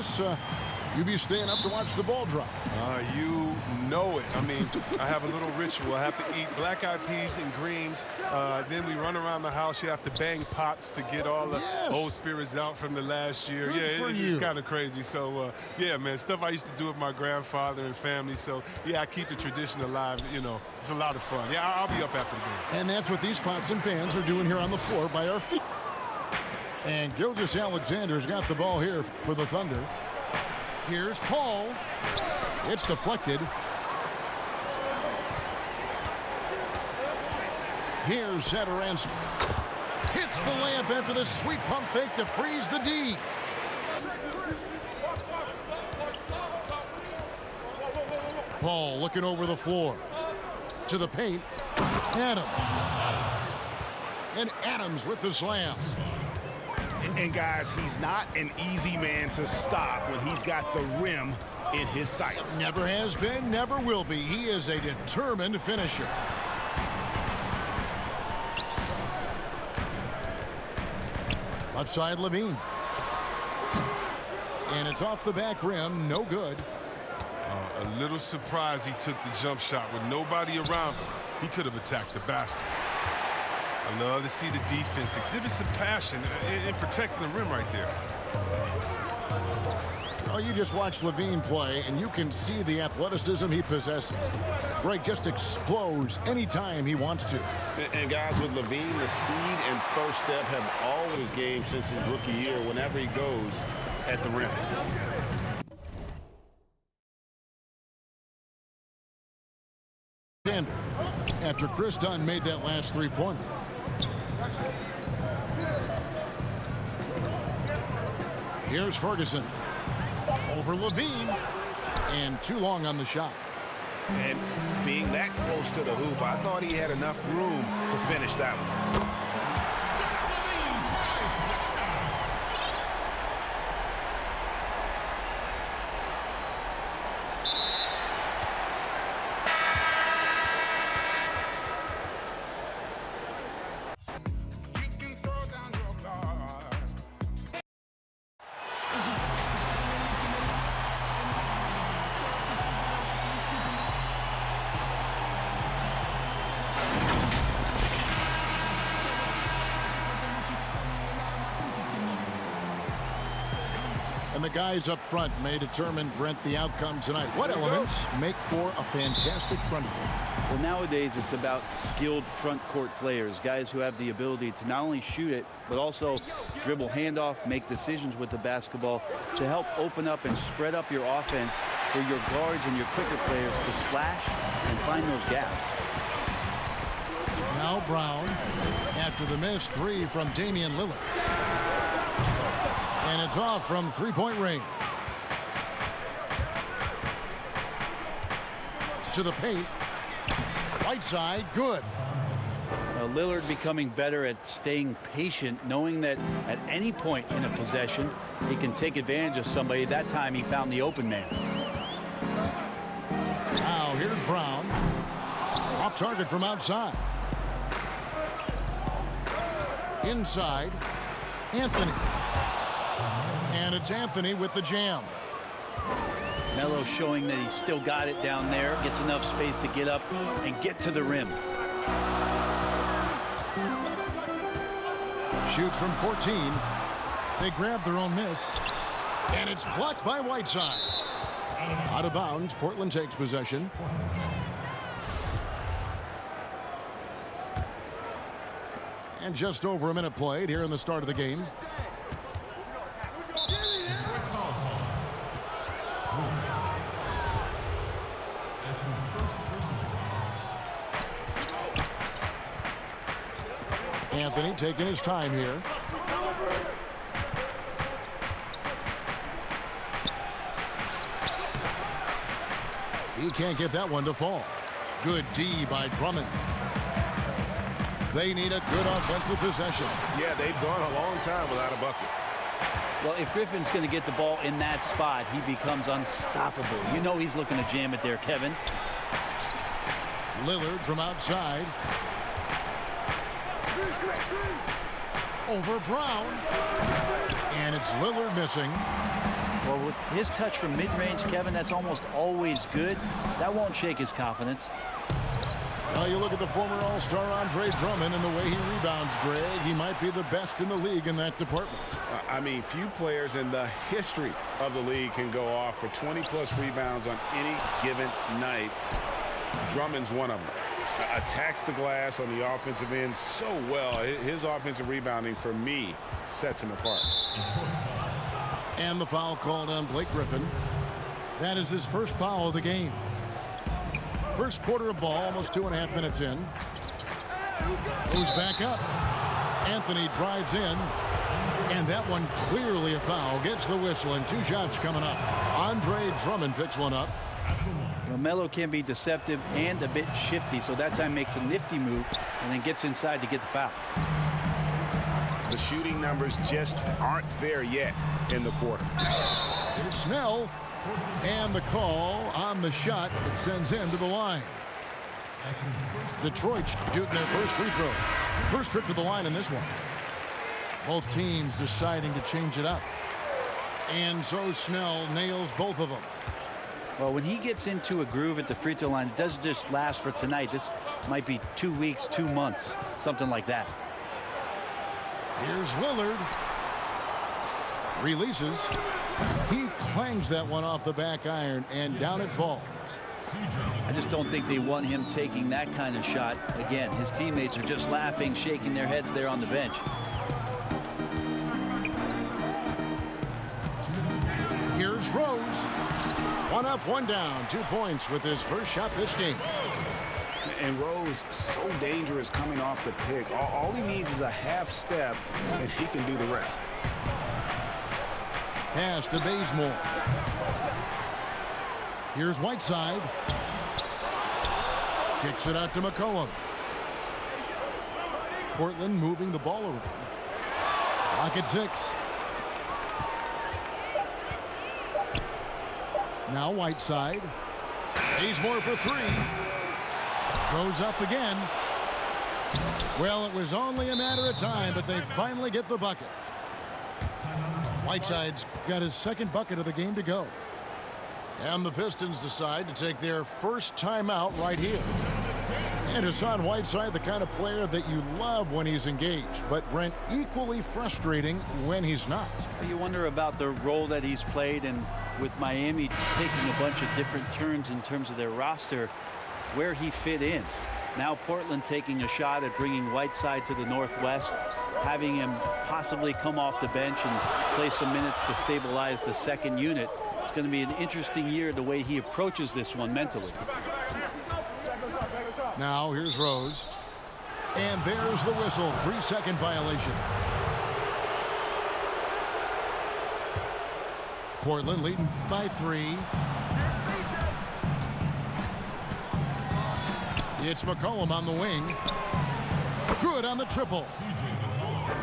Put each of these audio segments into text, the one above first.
this, you be staying up to watch the ball drop. You know it. I mean, I have a little ritual. I have to eat black-eyed peas and greens. Then we run around the house. You have to bang pots to get all the old spirits out from the last year. It's kind of crazy. So, yeah, man, stuff I used to do with my grandfather and family. So, yeah, I keep the tradition alive. You know, it's a lot of fun. Yeah, I'll be up after the game. And that's what these pots and pans are doing here on the floor by our feet. And Gilgeous-Alexander's got the ball here for the Thunder. Here's Paul. It's deflected. Here's Satoransky. Hits the layup after the sweet pump fake to freeze the D. Paul looking over the floor. To the paint. Adams. And Adams with the slam. And, guys, he's not an easy man to stop when he's got the rim in his sights. Never has been, never will be. He is a determined finisher. Left side, Levine. And it's off the back rim, no good. A little surprised he took the jump shot with nobody around him. He could have attacked the basket. I love to see the defense exhibit some passion in protecting the rim right there. Oh, you just watch Levine play, and you can see the athleticism he possesses. Greg just explodes anytime he wants to. And guys, with Levine, the speed and first step have always gamed since his rookie year whenever he goes at the rim. After Chris Dunn made that last three-pointer. Here's Ferguson. Over Levine. And too long on the shot. And being that close to the hoop, I thought he had enough room to finish that one. And the guys up front may determine, Brent, the outcome tonight. What elements make for a fantastic front court? Well, nowadays it's about skilled front court players, guys who have the ability to not only shoot it, but also dribble handoff, make decisions with the basketball to help open up and spread up your offense for your guards and your quicker players to slash and find those gaps. Now Brown, after the missed three from Damian Lillard. And it's off from three-point range. To the paint. Right side, good. Lillard becoming better at staying patient, knowing that at any point in a possession, he can take advantage of somebody. That time he found the open man. Now here's Brown. Off target from outside. Inside, Anthony. And it's Anthony with the jam. Melo showing that he's still got it down there, gets enough space to get up and get to the rim. Shoots from 14. They grab their own miss. And it's blocked by Whiteside. Out of bounds, Portland takes possession. And just over a minute played here in the start of the game. Anthony taking his time here. He can't get that one to fall. Good D by Drummond. They need a good offensive possession. Yeah, they've gone a long time without a bucket. Well, if Griffin's going to get the ball in that spot, he becomes unstoppable. You know he's looking to jam it there, Kevin. Lillard from outside. Over Brown. And it's Lillard missing. Well, with his touch from mid-range, Kevin, that's almost always good. That won't shake his confidence. Well, you look at the former All-Star Andre Drummond and the way he rebounds, Greg. He might be the best in the league in that department. I mean, few players in the history of the league can go off for 20-plus rebounds on any given night. Drummond's one of them. Attacks the glass on the offensive end so well. His offensive rebounding, for me, sets him apart. And the foul called on Blake Griffin. That is his first foul of the game. First quarter of ball, almost 2.5 minutes in. Goes back up. Anthony drives in. And that one clearly a foul. Gets the whistle, and 2 shots coming up. Andre Drummond picks one up. Melo can be deceptive and a bit shifty, so that time makes a nifty move and then gets inside to get the foul. The shooting numbers just aren't there yet in the quarter. Here's Snell. And the call on the shot that sends him to the line. Detroit shooting their first free throws. First trip to the line in this one. Both teams deciding to change it up. And so Snell nails both of them. Well, when he gets into a groove at the free throw line, it doesn't just last for tonight. This might be 2 weeks, 2 months, something like that. Here's Lillard. Releases. He clangs that one off the back iron, and down it falls. I just don't think they want him taking that kind of shot. Again, his teammates are just laughing, shaking their heads there on the bench. Here's Rose. 1 up, 1 down. 2 points with his first shot this game. And Rose, so dangerous coming off the pick. All he needs is a half step, and he can do the rest. Pass to Bazemore. Here's Whiteside. Kicks it out to McCollum. Portland moving the ball around. Clock at 6. Now Whiteside. Bazemore for 3. Goes up again. Well, it was only a matter of time, but they finally get the bucket. Whiteside's got his second bucket of the game to go. And the Pistons decide to take their first timeout right here. And Hassan Whiteside, the kind of player that you love when he's engaged, but Brent, equally frustrating when he's not. You wonder about the role that he's played, and with Miami taking a bunch of different turns in terms of their roster, where he fit in. Now Portland taking a shot at bringing Whiteside to the Northwest, having him possibly come off the bench and play some minutes to stabilize the second unit. It's going to be an interesting year the way he approaches this one mentally. Now here's Rose. And there's the whistle. 3-second violation. Portland leading by 3. It's McCollum on the wing. Good on the triple.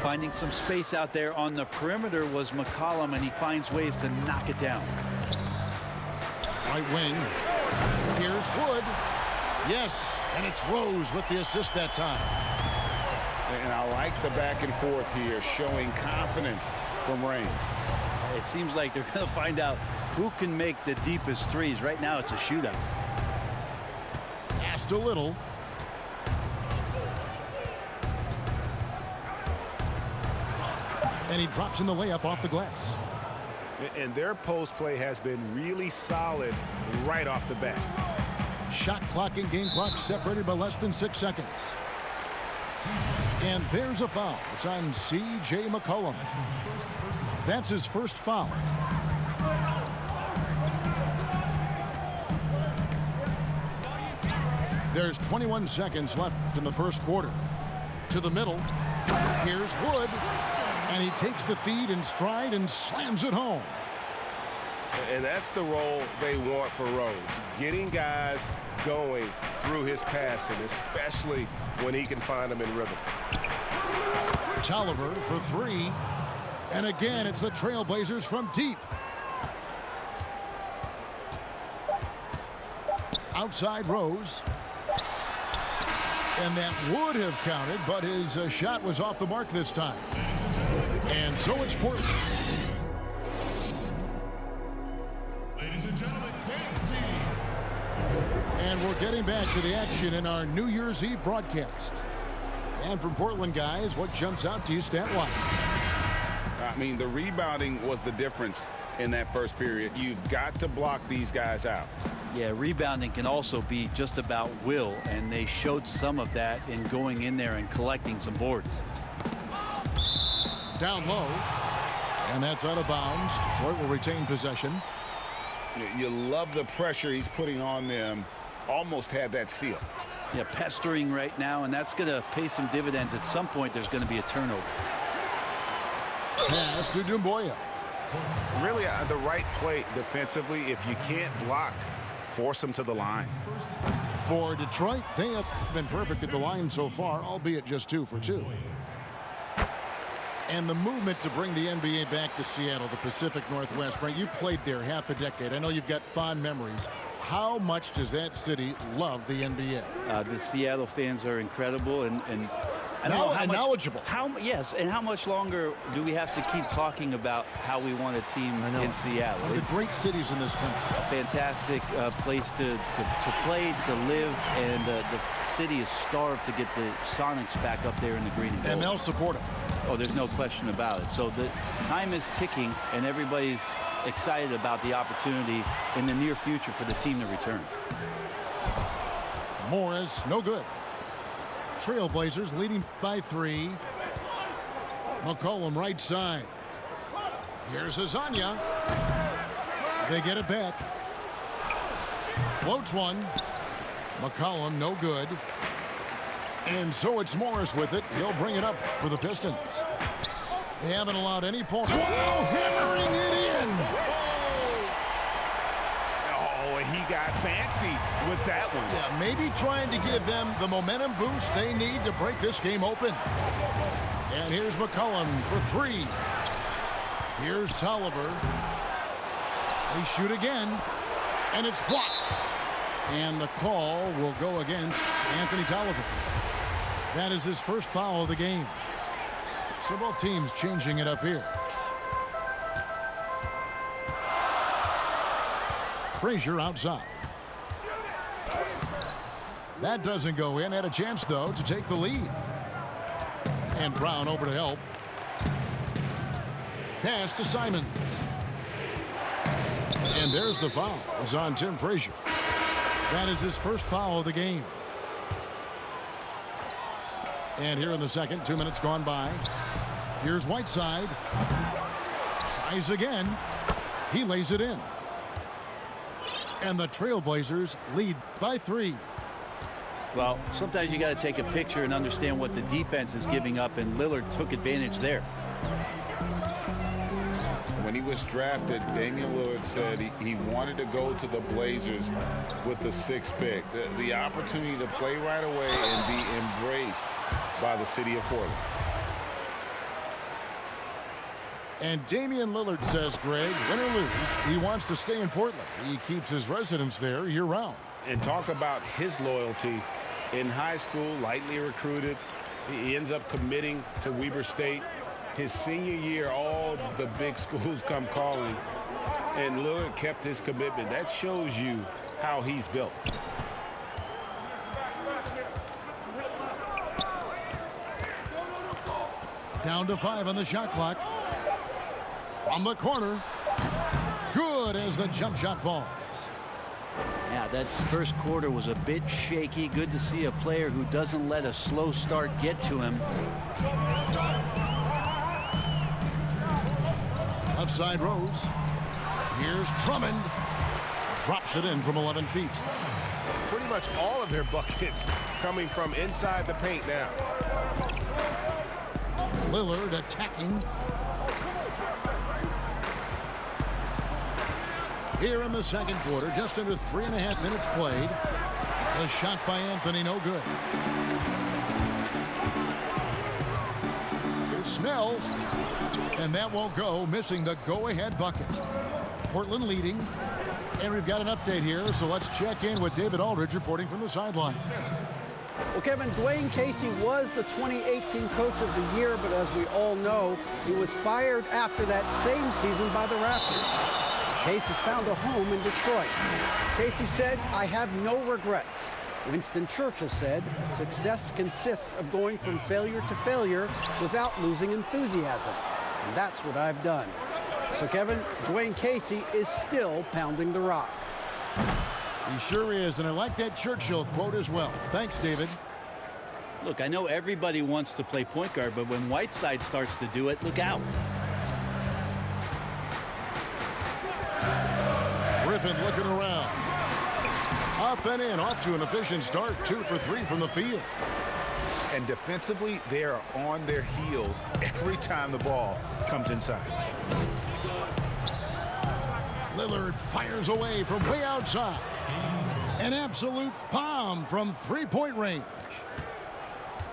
Finding some space out there on the perimeter was McCollum, and he finds ways to knock it down. Right wing. Here's Wood. Yes, and it's Rose with the assist that time. And I like the back and forth here, showing confidence from Rain. It seems like they're going to find out who can make the deepest threes. Right now it's a shootout. Passed a little. And he drops in the layup off the glass. And their post play has been really solid right off the bat. Shot clock and game clock separated by less than 6 seconds. And there's a foul. It's on C.J. McCollum. That's his first foul. There's 21 seconds left in the first quarter. To the middle. Here's Wood. And he takes the feed in stride and slams it home. And that's the role they want for Rose. Getting guys going through his passing, especially when he can find them in rhythm. Tolliver for 3. And again, it's the Trailblazers from deep. Outside Rose. And that would have counted, but his shot was off the mark this time. And so it's Portland. Ladies and gentlemen, dance team. And we're getting back to the action in our New Year's Eve broadcast. And from Portland, guys, what jumps out to you stat-wise? I mean, the rebounding was the difference in that first period. You've got to block these guys out. Yeah, rebounding can also be just about will, and they showed some of that in going in there and collecting some boards. Down low, and that's out of bounds. Detroit will retain possession. You love the pressure he's putting on them. Almost had that steal. Yeah, pestering right now, and that's going to pay some dividends. At some point, there's going to be a turnover. Pass to Dumboya. Really, the right play defensively. If you can't block, force them to the line. For Detroit, they have been perfect at the line so far, albeit just 2 for 2. And the movement to bring the NBA back to Seattle, the Pacific Northwest. Brent, you played there half a decade. I know you've got fond memories. How much does that city love the NBA? The Seattle fans are incredible and I don't know how much, knowledgeable. Yes, and how much longer do we have to keep talking about how we want a team in Seattle? One of the great cities in this country. A fantastic place to play, to live, and the city is starved to get the Sonics back up there in the green and gold. And they'll support them. Oh, there's no question about it. So the time is ticking, and everybody's excited about the opportunity in the near future for the team to return. Morris, no good. Trailblazers leading by 3. McCollum right side. Here's Azania. They get it back. Floats one. McCollum no good. And so it's Morris with it. He'll bring it up for the Pistons. They haven't allowed any points. Whoa, hammering it in. Oh, he got fancy with that one. Yeah, maybe trying to give them the momentum boost they need to break this game open. And here's McCollum for 3. Here's Tolliver. They shoot again, and it's blocked. And the call will go against Anthony Tolliver. That is his first foul of the game. So both teams changing it up here. Frazier outside. That doesn't go in. Had a chance, though, to take the lead. And Brown over to help. Pass to Simons. And there's the foul. It's on Tim Frazier. That is his first foul of the game. And here in the second, 2 minutes gone by. Here's Whiteside. Tries again. He lays it in. And the Trailblazers lead by 3. Well, sometimes you got to take a picture and understand what the defense is giving up, and Lillard took advantage there. When he was drafted, Damian Lillard said he wanted to go to the Blazers with the 6th pick. The opportunity to play right away and be embraced by the city of Portland. And Damian Lillard says, Greg, win or lose, he wants to stay in Portland. He keeps his residence there year-round. And talk about his loyalty. In high school, lightly recruited, he ends up committing to Weber State. His senior year, all the big schools come calling, and Lillard kept his commitment. That shows you how he's built. Down to 5 on the shot clock. From the corner. Good as the jump shot falls. Yeah, that first quarter was a bit shaky. Good to see a player who doesn't let a slow start get to him. Left side Rose. Here's Drummond. Drops it in from 11 feet. Pretty much all of their buckets coming from inside the paint now. Lillard attacking. Here in the second quarter, just under 3.5 minutes played. The shot by Anthony, no good. Here's Snell. And that won't go, missing the go-ahead bucket. Portland leading. And we've got an update here, so let's check in with David Aldridge reporting from the sidelines. Well, Kevin, Dwayne Casey was the 2018 Coach of the Year, but as we all know, he was fired after that same season by the Raptors. Case has found a home in Detroit. Casey said, "I have no regrets." Winston Churchill said, "Success consists of going from failure to failure without losing enthusiasm. And that's what I've done." So, Kevin, Dwayne Casey is still pounding the rock. He sure is, and I like that Churchill quote as well. Thanks, David. Look, I know everybody wants to play point guard, but when Whiteside starts to do it, look out. Griffin looking around. Up and in, off to an efficient start. 2 for 3 from the field. And defensively, they are on their heels every time the ball comes inside. Lillard fires away from way outside. An absolute bomb from three-point range.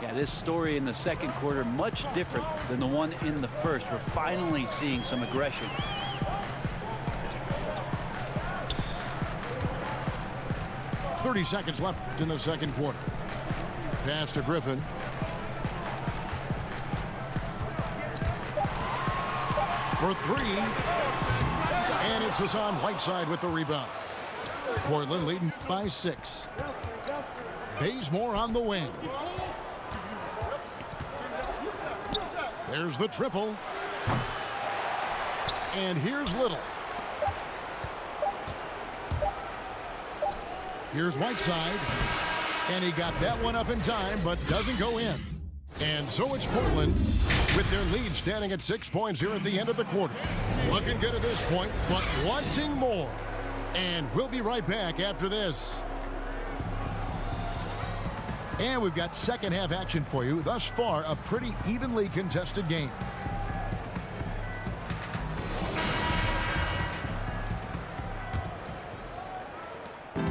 Yeah, this story in the second quarter, much different than the one in the first. We're finally seeing some aggression. .30 seconds left in the second quarter. Pass to Griffin. For 3. And it's Hassan Whiteside with the rebound. Portland leading by 6. Bazemore on the wing. There's the triple. And here's Little. Here's Whiteside. And he got that one up in time, but doesn't go in. And so it's Portland with their lead standing at 6 points here at the end of the quarter. Looking good at this point, but wanting more. And we'll be right back after this. And we've got second half action for you. Thus far, a pretty evenly contested game.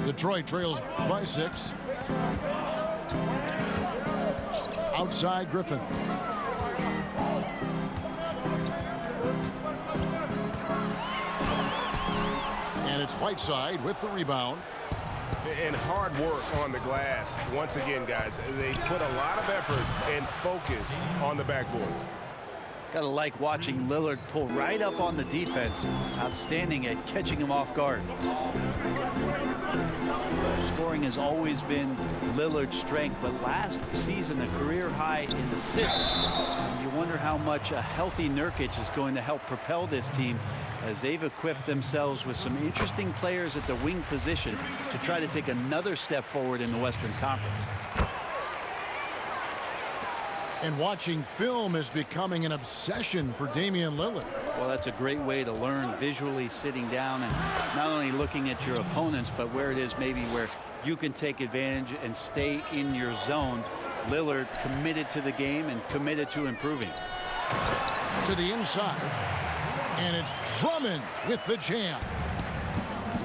Detroit trails by 6. Outside Griffin. And it's Whiteside with the rebound. And hard work on the glass. Once again, guys, they put a lot of effort and focus on the backboard. Gotta like watching Lillard pull right up on the defense. Outstanding at catching him off guard. Scoring has always been Lillard's strength, but last season a career high in assists. You wonder how much a healthy Nurkic is going to help propel this team, as they've equipped themselves with some interesting players at the wing position to try to take another step forward in the Western Conference. And watching film is becoming an obsession for Damian Lillard. Well, that's a great way to learn, visually sitting down and not only looking at your opponents, but where it is maybe where you can take advantage and stay in your zone. Lillard committed to the game and committed to improving. To the inside. And it's Drummond with the jam.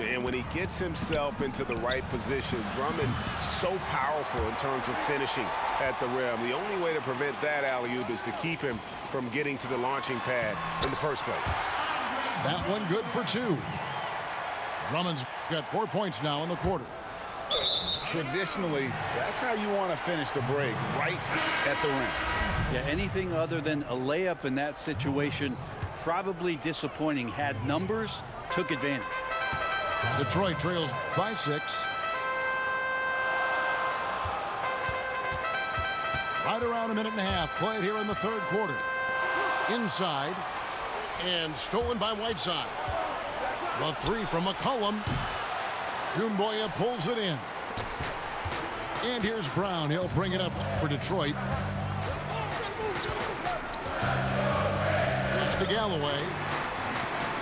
And when he gets himself into the right position, Drummond so powerful in terms of finishing at the rim. The only way to prevent that alley-oop is to keep him from getting to the launching pad in the first place. That one good for 2. Drummond's got 4 points now in the quarter. Traditionally, that's how you want to finish the break, right at the rim. Yeah, anything other than a layup in that situation, probably disappointing. Had numbers, took advantage. Detroit trails by 6. Right around a minute and a half played here in the third quarter. Inside. And stolen by Whiteside. The 3 from McCollum. Doumbouya pulls it in. And here's Brown. He'll bring it up for Detroit. Pass to Galloway.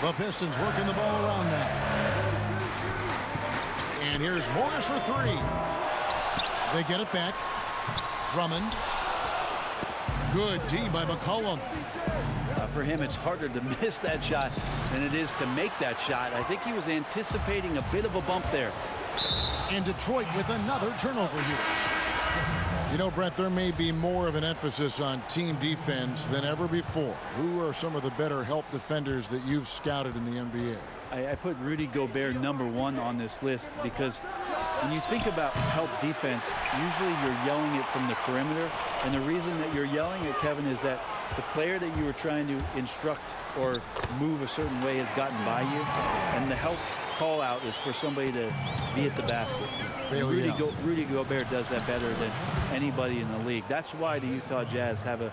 The Pistons working the ball around now. And here's Morris for 3. They get it back. Drummond. Good D by McCollum. For him, it's harder to miss that shot than it is to make that shot. I think he was anticipating a bit of a bump there. And Detroit with another turnover here. You know, Brett, there may be more of an emphasis on team defense than ever before. Who are some of the better help defenders that you've scouted in the NBA? I put Rudy Gobert #1 on this list because when you think about help defense, usually you're yelling it from the perimeter. And the reason that you're yelling it, Kevin, is that the player that you were trying to instruct or move a certain way has gotten by you, and the help call out is for somebody to be at the basket. Rudy Gobert does that better than anybody in the league. That's why the Utah Jazz have a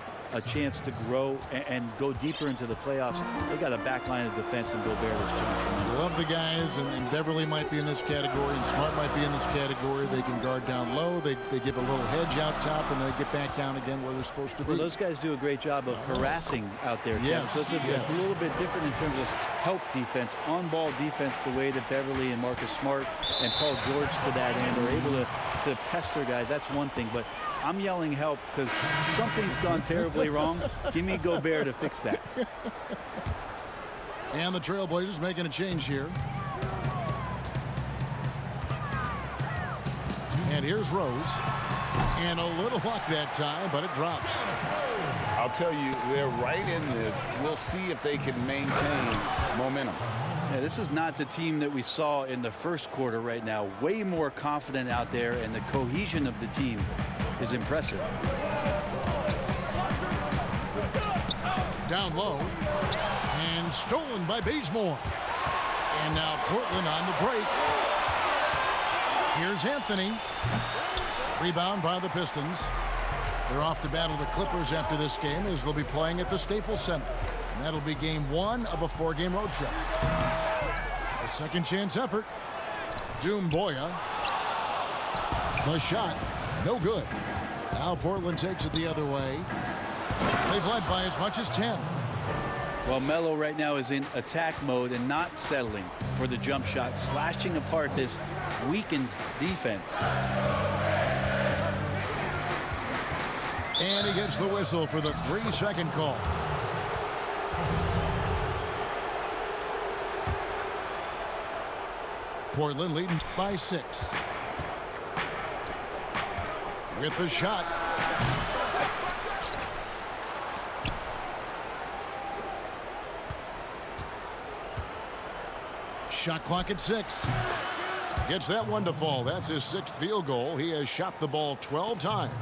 chance to grow and go deeper into the playoffs. They got a back line of defense, and Gobert is doing tremendous. I love the guys, and Beverly might be in this category, and Smart might be in this category. They can guard down low. They give a little hedge out top, and they get back down again where they're supposed to be. Well, those guys do a great job of harassing out there, Kevin. Yes, So it's a little bit different in terms of help defense, on-ball defense, the way that Beverly and Marcus Smart and Paul George to that end are able to pester guys. That's one thing, but I'm yelling help because something's gone terribly wrong. Give me Gobert to fix that. And the Trailblazers making a change here. And here's Rose. And a little luck that time, but it drops. I'll tell you, they're right in this. We'll see if they can maintain momentum. Yeah, this is not the team that we saw in the first quarter right now. Way more confident out there, and the cohesion of the team is impressive. Down low. And stolen by Bazemore. And now Portland on the break. Here's Anthony. Rebound by the Pistons. They're off to battle the Clippers after this game, as they'll be playing at the Staples Center. And that'll be game 1 of a 4-game road trip. A second chance effort. Doom Boya. The shot. No good. Now Portland takes it the other way. They've led by as much as 10. Well, Melo right now is in attack mode and not settling for the jump shot, slashing apart this weakened defense. And he gets the whistle for the 3-second call. Portland leading by 6. With the shot. Shot clock at 6. Gets that one to fall. That's his 6th field goal. He has shot the ball 12 times.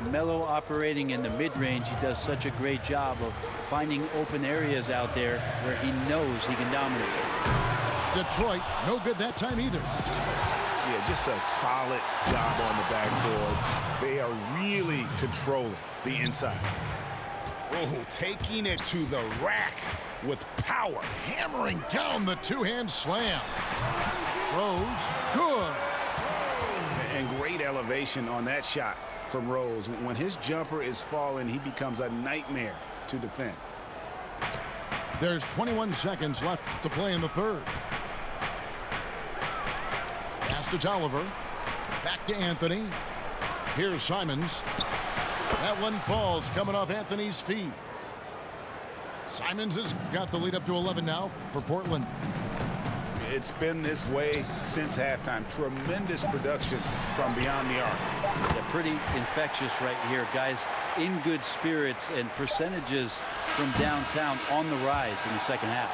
Melo operating in the mid-range, he does such a great job of finding open areas out there where he knows he can dominate. Detroit, no good that time either. Yeah, just a solid job on the backboard. They are really controlling the inside. Oh, taking it to the rack with power. Hammering down the two-hand slam. Rose, good. And great elevation on that shot from Rose. When his jumper is falling, he becomes a nightmare to defend. There's 21 seconds left to play in the third. Pass to Tolliver. Back to Anthony. Here's Simons. That one falls, coming off Anthony's feet. Simons has got the lead up to 11 now for Portland. It's been this way since halftime. Tremendous production from beyond the arc. Yeah, pretty infectious right here. Guys in good spirits, and percentages from downtown on the rise in the second half.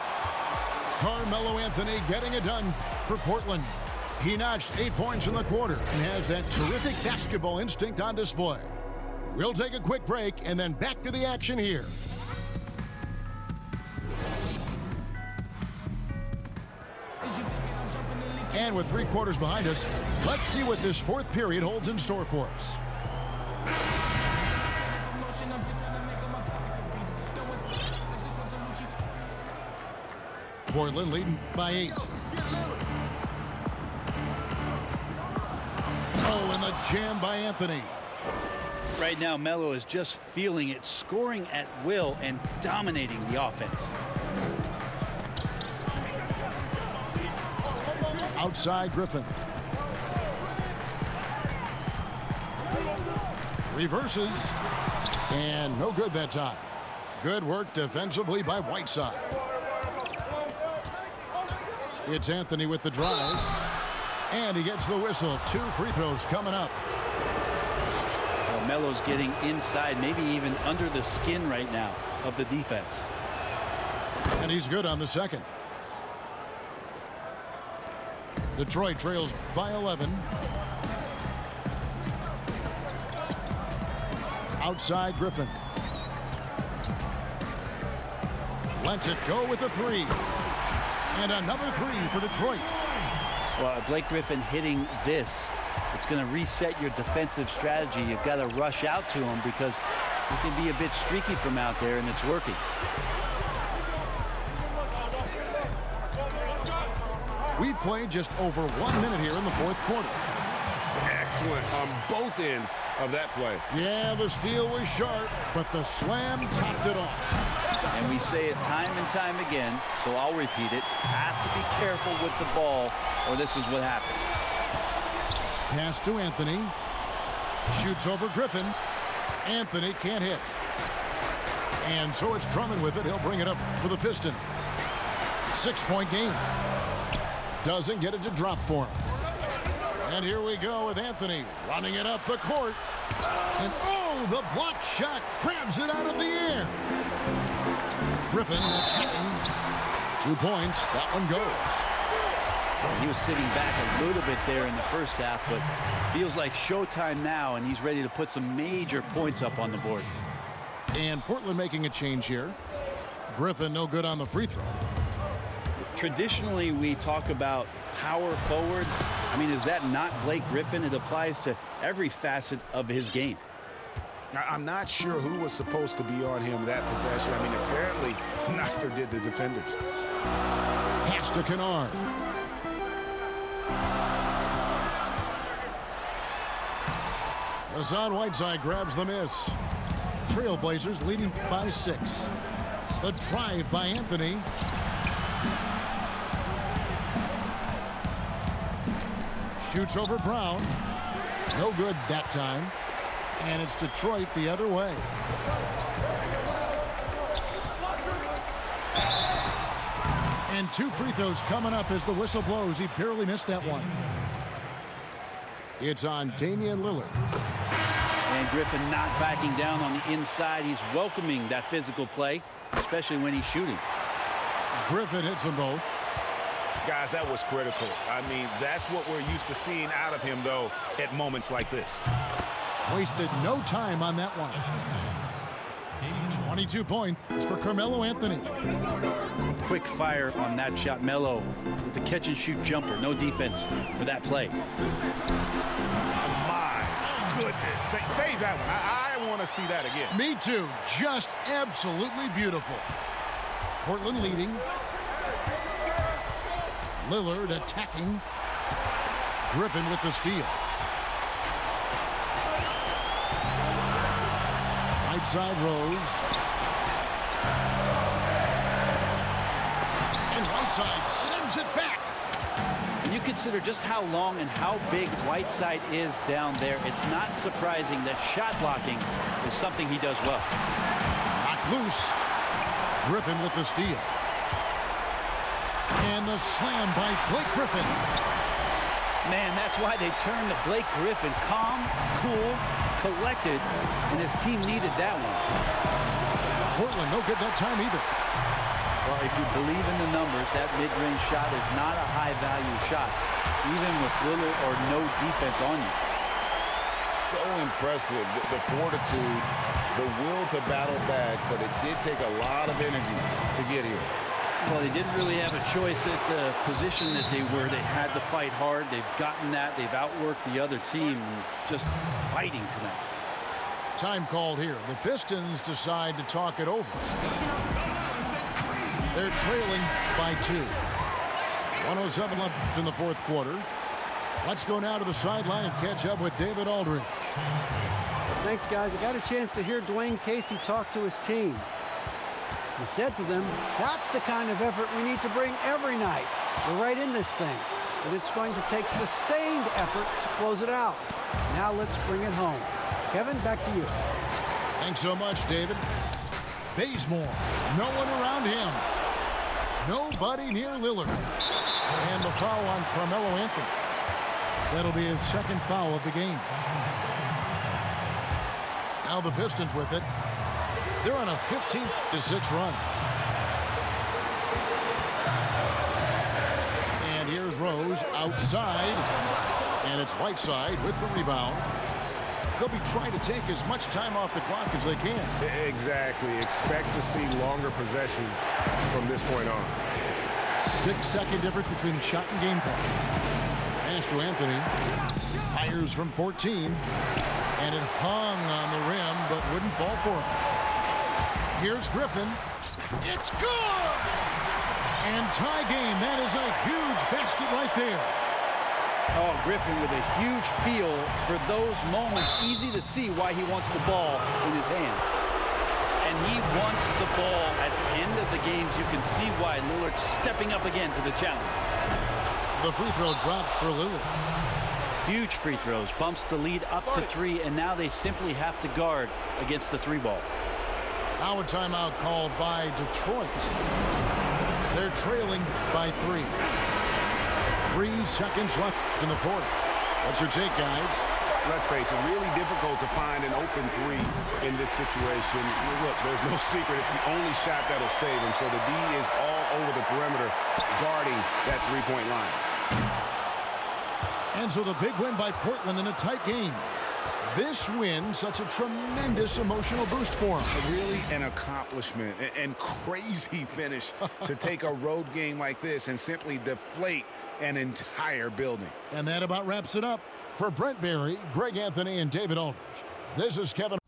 Carmelo Anthony getting it done for Portland. He notched 8 points in the quarter and has that terrific basketball instinct on display. We'll take a quick break and then back to the action here. And with 3 quarters behind us, let's see what this 4th period holds in store for us. Portland leading by 8. Oh, and the jam by Anthony. Right now, Melo is just feeling it, scoring at will and dominating the offense. Outside Griffin. Reverses. And no good that time. Good work defensively by Whiteside. It's Anthony with the drive. And he gets the whistle. 2 free throws coming up. Well, Melo's getting inside, maybe even under the skin right now of the defense. And he's good on the second. Detroit trails by 11. Outside Griffin. Lets it go with a three. And another three for Detroit. Well, Blake Griffin hitting this, it's going to reset your defensive strategy. You've got to rush out to him because he can be a bit streaky from out there, and it's working. We played just over 1 minute here in the fourth quarter. Excellent on both ends of that play. Yeah, the steal was sharp, but the slam topped it off. And we say it time and time again, so I'll repeat it. Have to be careful with the ball, or this is what happens. Pass to Anthony. Shoots over Griffin. Anthony can't hit. And so it's Drummond with it. He'll bring it up for the Pistons. 6-point game. Doesn't get it to drop for him. And here we go with Anthony running it up the court. And oh, the block shot grabs it out of the air. Griffin attacking. 2 points. That one goes. He was sitting back a little bit there in the first half, but feels like showtime now, and he's ready to put some major points up on the board. And Portland making a change here. Griffin no good on the free throw. Traditionally, we talk about power forwards. I mean, is that not Blake Griffin? It applies to every facet of his game. I'm not sure who was supposed to be on him that possession. I mean, apparently neither did the defenders. Pass to Kennard. Hassan Whiteside grabs the miss. Trailblazers leading by 6. The drive by Anthony. Shoots over Brown. No good that time. And it's Detroit the other way. And 2 free throws coming up as the whistle blows. He barely missed that one. It's on Damian Lillard. And Griffin not backing down on the inside. He's welcoming that physical play, especially when he's shooting. Griffin hits them both. Guys, that was critical. I mean, that's what we're used to seeing out of him, though, at moments like this. Wasted no time on that one. 22 points for Carmelo Anthony. Quick fire on that shot. Melo with the catch and shoot jumper. No defense for that play. My goodness. Save that one. I want to see that again. Me too. Just absolutely beautiful. Portland leading. Lillard attacking. Griffin with the steal. Right side Rose. And Whiteside sends it back. When you consider just how long and how big Whiteside is down there, it's not surprising that shot blocking is something he does well. Knocked loose. Griffin with the steal. And the slam by Blake Griffin. Man, that's why they turned to Blake Griffin. Calm, cool, collected, and his team needed that one. Portland no good that time either. Well, if you believe in the numbers, that mid-range shot is not a high-value shot, even with little or no defense on you. So impressive, the fortitude, the will to battle back, but it did take a lot of energy to get here. Well, they didn't really have a choice at the position that they were. They had to fight hard. They've gotten that. They've outworked the other team, just fighting tonight. Time called here. The Pistons decide to talk it over. They're trailing by 2. 107 left in the fourth quarter. Let's go now to the sideline and catch up with David Aldridge. Thanks, guys. I got a chance to hear Dwayne Casey talk to his team. He said to them, that's the kind of effort we need to bring every night. We're right in this thing, but it's going to take sustained effort to close it out. Now let's bring it home. Kevin, back to you. Thanks so much, David. Bazemore, no one around him. Nobody near Lillard. And the foul on Carmelo Anthony. That'll be his second foul of the game. Now the Pistons with it. They're on a 15-6 run. And here's Rose outside. And it's Whiteside with the rebound. they'll be trying to take as much time off the clock as they can. Exactly. Expect to see longer possessions from this point on. 6-second difference between the shot and game clock. Pass to Anthony. Fires from 14. And it hung on the rim, but wouldn't fall for him. Here's Griffin. It's good! And tie game. That is a huge basket right there. Oh, Griffin with a huge feel for those moments. Easy to see why he wants the ball in his hands. And he wants the ball at the end of the games. You can see why Lillard's stepping up again to the challenge. The free throw drops for Lillard. Huge free throws, bumps the lead up to 3, and now they simply have to guard against the 3-ball. Now a timeout called by Detroit. They're trailing by 3. 3 seconds left in the fourth. What's your take, guys? Let's face it, really difficult to find an open 3 in this situation. Look, there's no secret. It's the only shot that'll save him. So the D is all over the perimeter guarding that three-point line. And so the big win by Portland in a tight game. This win, such a tremendous emotional boost for him. Really an accomplishment and crazy finish to take a road game like this and simply deflate an entire building. And that about wraps it up. For Brent Barry, Greg Anthony, and David Aldridge, this is Kevin.